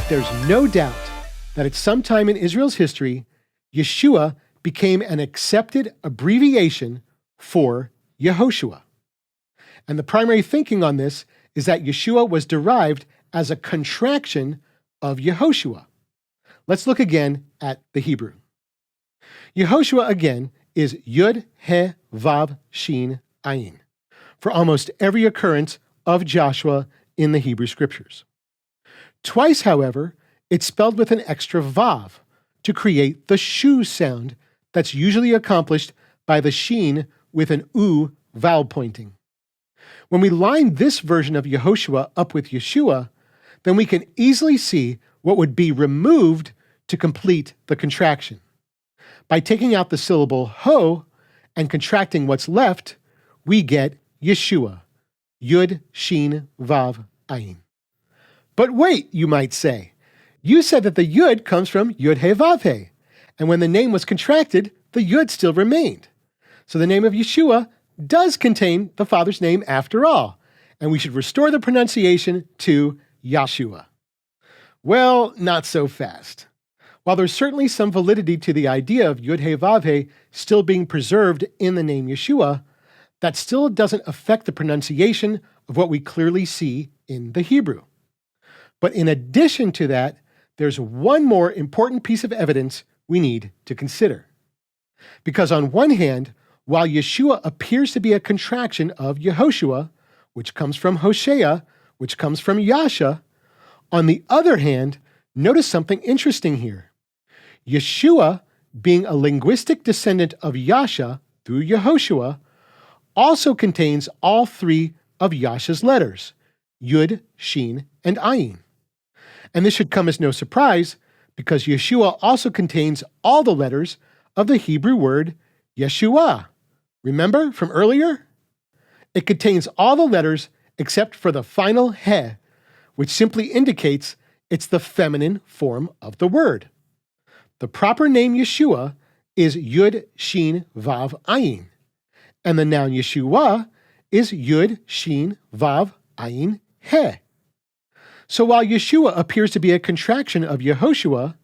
There's no doubt that at some time in Israel's history, Yeshua became an accepted abbreviation for Yahushua. And the primary thinking on this is that Yeshua was derived as a contraction of Yehoshua. Let's look again at the Hebrew. Yehoshua again is Yud He Vav Shin Ayin for almost every occurrence of Joshua in the Hebrew Scriptures. Twice, however, it's spelled with an extra Vav to create the shu sound that's usually accomplished by the Shin with an U vowel pointing. When we line this version of Yehoshua up with Yeshua, then we can easily see what would be removed to complete the contraction. By taking out the syllable ho and contracting what's left, we get Yeshua, Yud Shin Vav Ayin. But wait, you might say. You said that the Yud comes from Yud He Vav He, and when the name was contracted, the Yud still remained. So the name of Yeshua does contain the Father's name after all, and we should restore the pronunciation to Yahshua. Well, not so fast. While there's certainly some validity to the idea of Yud He Vav He still being preserved in the name Yeshua, that still doesn't affect the pronunciation of what we clearly see in the Hebrew. But in addition to that, there's one more important piece of evidence we need to consider. Because on one hand, while Yeshua appears to be a contraction of Yehoshua, which comes from Hosea, which comes from Yasha, on the other hand, notice something interesting here. Yeshua, being a linguistic descendant of Yasha through Yehoshua, also contains all three of Yasha's letters, Yud, Shin, and Ayin. And this should come as no surprise, because Yeshua also contains all the letters of the Hebrew word Yeshua. Remember from earlier? It contains all the letters except for the final he, which simply indicates it's the feminine form of the word. The proper name Yeshua is Yud Shin Vav Ayin, and the noun Yeshua is Yud Shin Vav Ayin He. So while Yeshua appears to be a contraction of Yehoshua,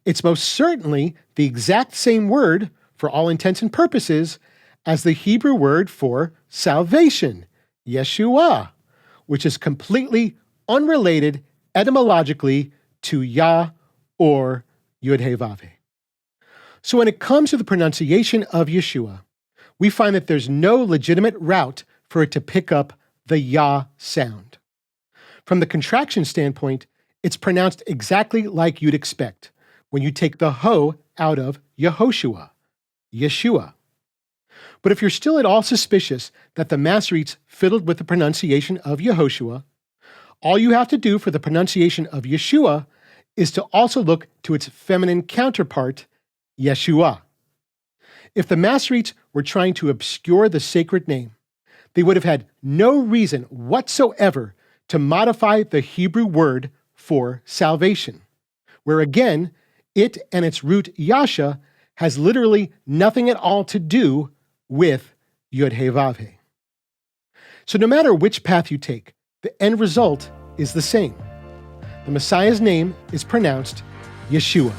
it's most certainly the exact same word, for all intents and purposes, as the Hebrew word for salvation, Yeshua, which is completely unrelated etymologically to Yah or Yud He Vav He. So when it comes to the pronunciation of Yeshua, we find that there's no legitimate route for it to pick up the Yah sound. From the contraction standpoint, it's pronounced exactly like you'd expect when you take the ho out of Yehoshua, Yeshua. But if you're still at all suspicious that the Masoretes fiddled with the pronunciation of Yehoshua, all you have to do for the pronunciation of Yeshua is to also look to its feminine counterpart, Yeshua. If the Masoretes were trying to obscure the sacred name, they would have had no reason whatsoever to modify the Hebrew word for salvation, where again, it and its root Yasha has literally nothing at all to do with Yud He Vav He. So no matter which path you take, the end result is the same. The Messiah's name is pronounced Yeshua.